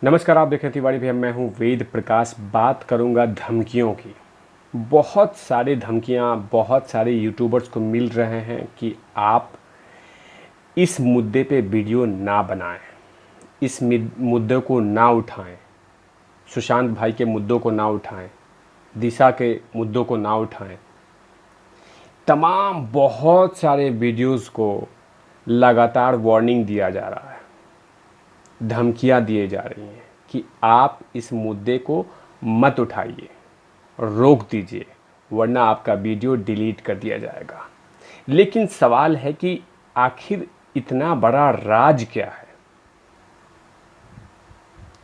नमस्कार, आप देख रहे हैं तिवारी भैया। मैं हूं वेद प्रकाश। बात करूंगा धमकियों की। बहुत सारे धमकियां बहुत सारे यूट्यूबर्स को मिल रहे हैं कि आप इस मुद्दे पे वीडियो ना बनाएं, इस मुद्दे को ना उठाएं, सुशांत भाई के मुद्दों को ना उठाएं, दिशा के मुद्दों को ना उठाएं। तमाम बहुत सारे वीडियोस को लगातार वार्निंग दिया जा रहा है, धमकियां दिए जा रही हैं कि आप इस मुद्दे को मत उठाइए, रोक दीजिए, वरना आपका वीडियो डिलीट कर दिया जाएगा। लेकिन सवाल है कि आखिर इतना बड़ा राज क्या है?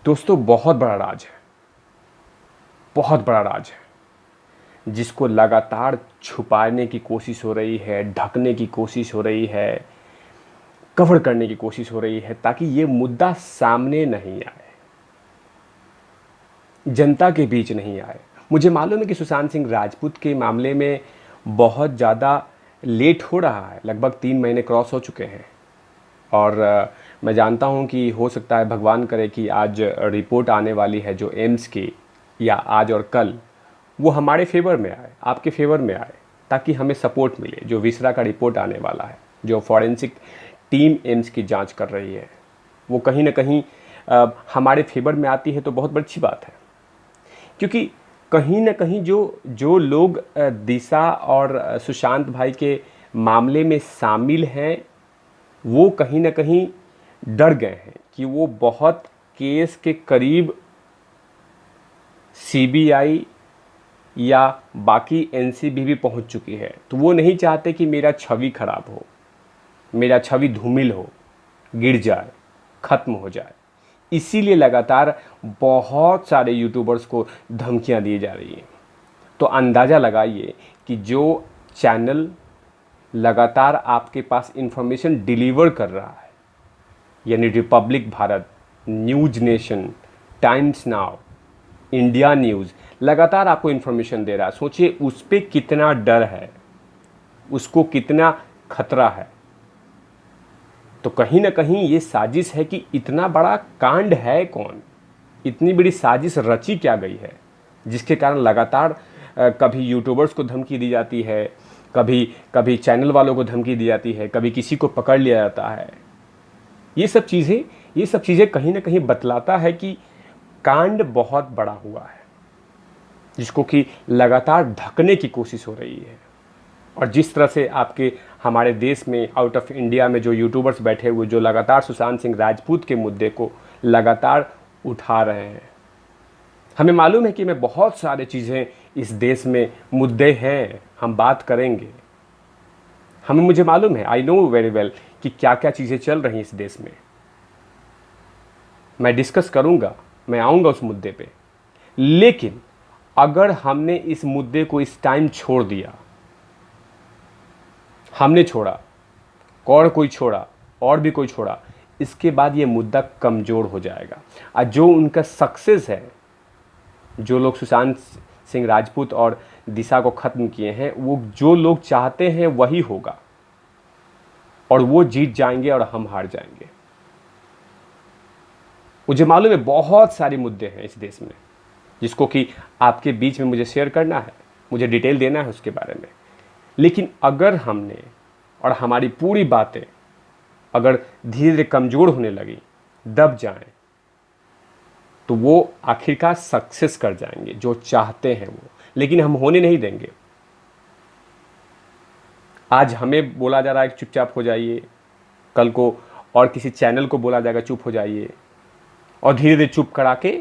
दोस्तों, बहुत बड़ा राज है, बहुत बड़ा राज है, जिसको लगातार छुपाने की कोशिश हो रही है, ढकने की कोशिश हो रही है, कवर करने की कोशिश हो रही है, ताकि ये मुद्दा सामने नहीं आए, जनता के बीच नहीं आए। मुझे मालूम है कि सुशांत सिंह राजपूत के मामले में बहुत ज़्यादा लेट हो रहा है, लगभग 3 महीने क्रॉस हो चुके हैं। और मैं जानता हूं कि हो सकता है, भगवान करे कि आज रिपोर्ट आने वाली है जो एम्स की, या आज और कल, वो हमारे फेवर में आए, आपके फेवर में आए, ताकि हमें सपोर्ट मिले। जो विसरा का रिपोर्ट आने वाला है, जो फॉरेंसिक टीम एम्स की जांच कर रही है, वो कहीं ना कहीं हमारे फेवर में आती है तो बहुत बड़ी अच्छी बात है। क्योंकि कहीं ना कहीं जो जो लोग दिशा और सुशांत भाई के मामले में शामिल हैं, वो कहीं ना कहीं डर गए हैं कि वो बहुत केस के करीब सीबीआई या बाकी एनसीबी भी पहुंच चुकी है। तो वो नहीं चाहते कि मेरा छवि खराब हो, मेरा छवि धूमिल हो, गिर जाए, ख़त्म हो जाए। इसीलिए लगातार बहुत सारे यूट्यूबर्स को धमकियां दी जा रही हैं। तो अंदाज़ा लगाइए कि जो चैनल लगातार आपके पास इंफॉर्मेशन डिलीवर कर रहा है, यानी Republic Bharat, news nation, times now, India news, लगातार आपको इंफॉर्मेशन दे रहा है। सोचिए उस पर कितना डर है, उसको कितना खतरा है। तो कहीं ना कहीं ये साजिश है कि इतना बड़ा कांड है कौन, इतनी बड़ी साजिश रची क्या गई है, जिसके कारण लगातार कभी यूट्यूबर्स को धमकी दी जाती है, कभी कभी चैनल वालों को धमकी दी जाती है, कभी किसी को पकड़ लिया जाता है। ये सब चीज़ें कहीं ना कहीं बतलाता है कि कांड बहुत बड़ा हुआ है, जिसको कि लगातार ढकने की कोशिश हो रही है। और जिस तरह से आपके हमारे देश में, आउट ऑफ इंडिया में जो यूट्यूबर्स बैठे हुए, जो लगातार सुशांत सिंह राजपूत के मुद्दे को लगातार उठा रहे हैं, हमें मालूम है कि मैं बहुत सारे चीज़ें इस देश में मुद्दे हैं, हम बात करेंगे। मुझे मालूम है, आई नो वेरी वेल कि क्या क्या चीज़ें चल रही हैं इस देश में। मैं डिस्कस करूंगा, मैं आऊंगा उस मुद्दे पे। लेकिन अगर हमने इस मुद्दे को इस टाइम छोड़ दिया, हमने छोड़ा, और कोई छोड़ा, और भी कोई छोड़ा, इसके बाद ये मुद्दा कमज़ोर हो जाएगा। और जो उनका सक्सेस है, जो लोग सुशांत सिंह राजपूत और दिशा को ख़त्म किए हैं, वो जो लोग चाहते हैं वही होगा, और वो जीत जाएंगे और हम हार जाएंगे। मुझे मालूम है बहुत सारे मुद्दे हैं इस देश में, जिसको कि आपके बीच में मुझे शेयर करना है, मुझे डिटेल देना है उसके बारे में। लेकिन अगर हमने और हमारी पूरी बातें अगर धीरे धीरे कमज़ोर होने लगी, दब जाएं, तो वो आखिरकार सक्सेस कर जाएंगे जो चाहते हैं वो। लेकिन हम होने नहीं देंगे। आज हमें बोला जा रहा है कि चुपचाप हो जाइए, कल को और किसी चैनल को बोला जाएगा चुप हो जाइए, और धीरे धीरे चुप करा के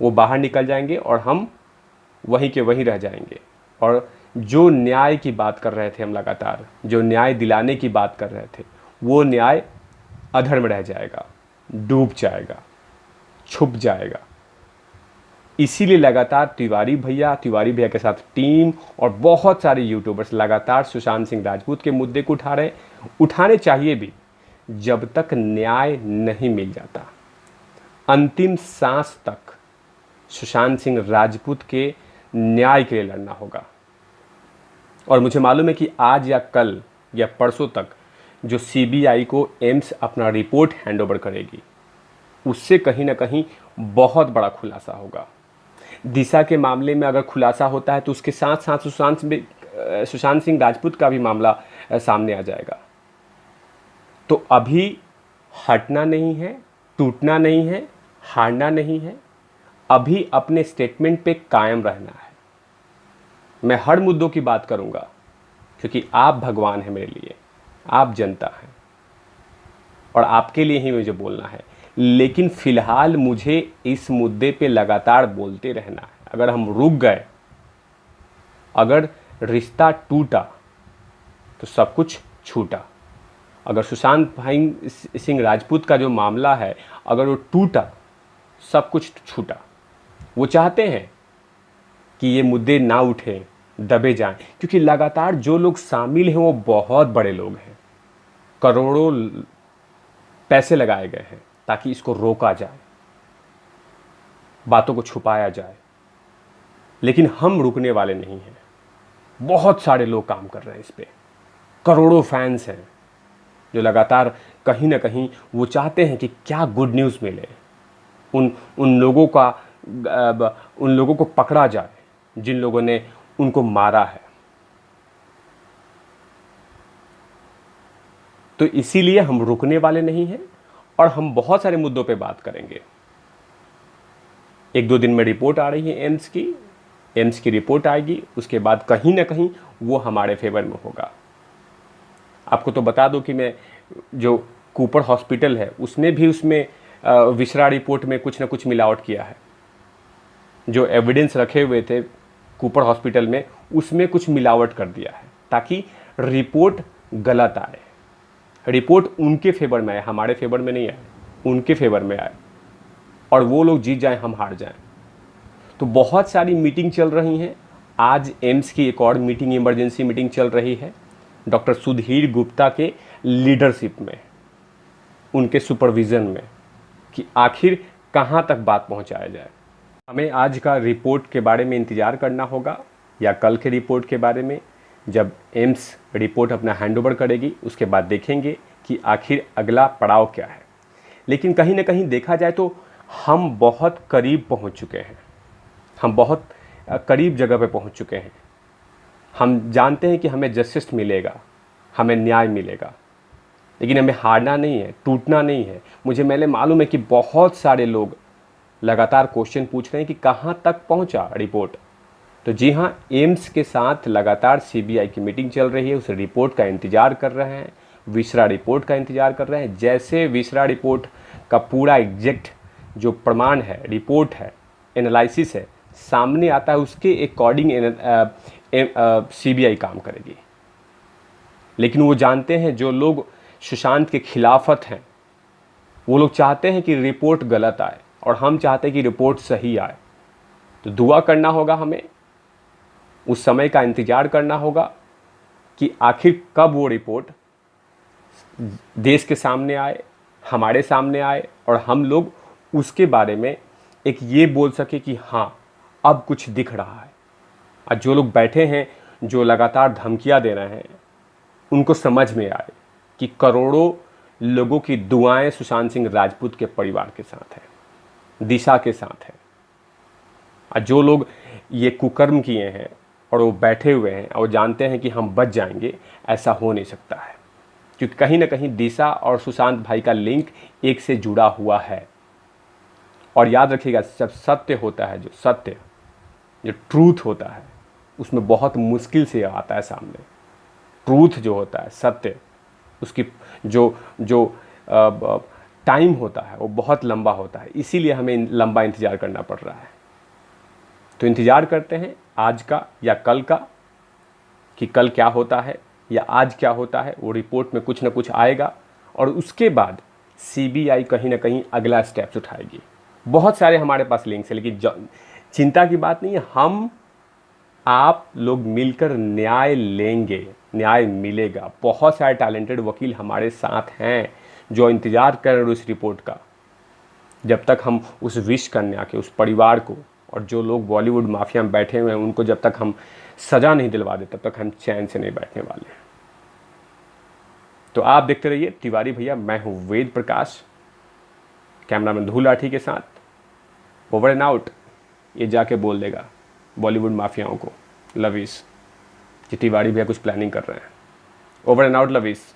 वो बाहर निकल जाएंगे और हम वहीं के वहीं रह जाएंगे। और जो न्याय की बात कर रहे थे हम, लगातार जो न्याय दिलाने की बात कर रहे थे, वो न्याय अधर में रह जाएगा, डूब जाएगा, छुप जाएगा। इसीलिए लगातार तिवारी भैया के साथ टीम और बहुत सारे यूट्यूबर्स लगातार सुशांत सिंह राजपूत के मुद्दे को उठा रहे हैं। उठाने चाहिए भी, जब तक न्याय नहीं मिल जाता। अंतिम सांस तक सुशांत सिंह राजपूत के न्याय के लिए लड़ना होगा। और मुझे मालूम है कि आज या कल या परसों तक जो सीबीआई को एम्स अपना रिपोर्ट हैंड ओवर करेगी, उससे कहीं ना कहीं बहुत बड़ा खुलासा होगा। दिशा के मामले में अगर खुलासा होता है तो उसके साथ साथ सुशांत सिंह राजपूत का भी मामला सामने आ जाएगा। तो अभी हटना नहीं है, टूटना नहीं है, हारना नहीं है, अभी अपने स्टेटमेंट पे कायम रहना है। मैं हर मुद्दों की बात करूंगा क्योंकि आप भगवान हैं मेरे लिए, आप जनता हैं और आपके लिए ही मुझे बोलना है। लेकिन फिलहाल मुझे इस मुद्दे पे लगातार बोलते रहना है। अगर हम रुक गए, अगर रिश्ता टूटा तो सब कुछ छूटा। अगर सुशांत भाई सिंह राजपूत का जो मामला है अगर वो टूटा, सब कुछ छूटा। वो चाहते हैं कि ये मुद्दे ना उठें, दबे जाएं, क्योंकि लगातार जो लोग शामिल हैं वो बहुत बड़े लोग हैं। करोड़ों पैसे लगाए गए हैं ताकि इसको रोका जाए, बातों को छुपाया जाए। लेकिन हम रुकने वाले नहीं हैं। बहुत सारे लोग काम कर रहे हैं इस पे, करोड़ों फैंस हैं जो लगातार कहीं ना कहीं वो चाहते हैं कि क्या गुड न्यूज़ मिले, उन लोगों को पकड़ा जाए जिन लोगों ने उनको मारा है। तो इसीलिए हम रुकने वाले नहीं हैं और हम बहुत सारे मुद्दों पे बात करेंगे। 1-2 दिन में रिपोर्ट आ रही है एम्स की रिपोर्ट आएगी, उसके बाद कहीं ना कहीं वो हमारे फेवर में होगा। आपको तो बता दो कि मैं जो कूपर हॉस्पिटल है उसने भी उसमें विश्रा रिपोर्ट में कुछ ना कुछ मिलावट किया है। जो एविडेंस रखे हुए थे कूपर हॉस्पिटल में उसमें कुछ मिलावट कर दिया है ताकि रिपोर्ट गलत आए, रिपोर्ट उनके फेवर में आए, हमारे फेवर में नहीं आए, उनके फेवर में आए और वो लोग जीत जाएं, हम हार जाएं। तो बहुत सारी मीटिंग चल रही हैं। आज एम्स की एक और मीटिंग, इमरजेंसी मीटिंग चल रही है डॉक्टर सुधीर गुप्ता के लीडरशिप में, उनके सुपरविज़न में, कि आखिर कहाँ तक बात पहुँचाया जाए। हमें आज का रिपोर्ट के बारे में इंतज़ार करना होगा या कल के रिपोर्ट के बारे में, जब एम्स रिपोर्ट अपना हैंडओवर करेगी उसके बाद देखेंगे कि आखिर अगला पड़ाव क्या है। लेकिन कहीं ना कहीं देखा जाए तो हम बहुत करीब पहुंच चुके हैं, हम बहुत करीब जगह पे पहुंच चुके हैं। हम जानते हैं कि हमें जस्टिस मिलेगा, हमें न्याय मिलेगा, लेकिन हमें हारना नहीं है, टूटना नहीं है। मैंने मालूम है कि बहुत सारे लोग लगातार क्वेश्चन पूछ रहे हैं कि कहाँ तक पहुँचा रिपोर्ट। तो जी हाँ, एम्स के साथ लगातार सीबीआई की मीटिंग चल रही है, उस रिपोर्ट का इंतज़ार कर रहे हैं, विश्रा रिपोर्ट का इंतज़ार कर रहे हैं। जैसे विश्रा रिपोर्ट का पूरा एग्जैक्ट जो प्रमाण है, रिपोर्ट है, एनालिसिस है, सामने आता है, उसके अकॉर्डिंग सीबीआई काम करेगी। लेकिन वो जानते हैं, जो लोग सुशांत के खिलाफत हैं वो लोग चाहते हैं कि रिपोर्ट गलत आए और हम चाहते हैं कि रिपोर्ट सही आए। तो दुआ करना होगा, हमें उस समय का इंतज़ार करना होगा कि आखिर कब वो रिपोर्ट देश के सामने आए, हमारे सामने आए और हम लोग उसके बारे में एक ये बोल सके कि हाँ अब कुछ दिख रहा है। और जो लोग बैठे हैं, जो लगातार धमकियां दे रहे हैं, उनको समझ में आए कि करोड़ों लोगों की दुआएं सुशांत सिंह राजपूत के परिवार के साथ है, दिशा के साथ है। और जो लोग ये कुकर्म किए हैं और वो बैठे हुए हैं और जानते हैं कि हम बच जाएंगे, ऐसा हो नहीं सकता है, क्योंकि कहीं ना कहीं दिशा और सुशांत भाई का लिंक एक से जुड़ा हुआ है। और याद रखिएगा, जब सत्य होता है, जो सत्य, जो ट्रूथ होता है, उसमें बहुत मुश्किल से आता है सामने। ट्रूथ जो होता है, सत्य, उसकी जो जो टाइम होता है वो बहुत लंबा होता है। इसीलिए हमें लंबा इंतज़ार करना पड़ रहा है। तो इंतज़ार करते हैं आज का या कल का, कि कल क्या होता है या आज क्या होता है। वो रिपोर्ट में कुछ ना कुछ आएगा और उसके बाद सीबीआई कहीं ना कहीं अगला स्टेप्स उठाएगी। बहुत सारे हमारे पास लिंक्स हैं, लेकिन चिंता की बात नहीं है, हम आप लोग मिलकर न्याय लेंगे, न्याय मिलेगा। बहुत सारे टैलेंटेड वकील हमारे साथ हैं जो इंतज़ार कर रहे हैं उस रिपोर्ट का। जब तक हम उस विश कन्या के, उस परिवार को, और जो लोग बॉलीवुड माफिया में बैठे हुए हैं उनको जब तक हम सज़ा नहीं दिलवा दे, तब तक हम चैन से नहीं बैठने वाले हैं। तो आप देखते रहिए तिवारी भैया, मैं हूँ वेद प्रकाश। कैमरामैन धूल लाठी के साथ ओवर एंड आउट। ये जाके बोल देगा बॉलीवुड माफियाओं को, लवीस कि तिवारी भैया कुछ प्लानिंग कर रहे हैं। Over and out लवीस।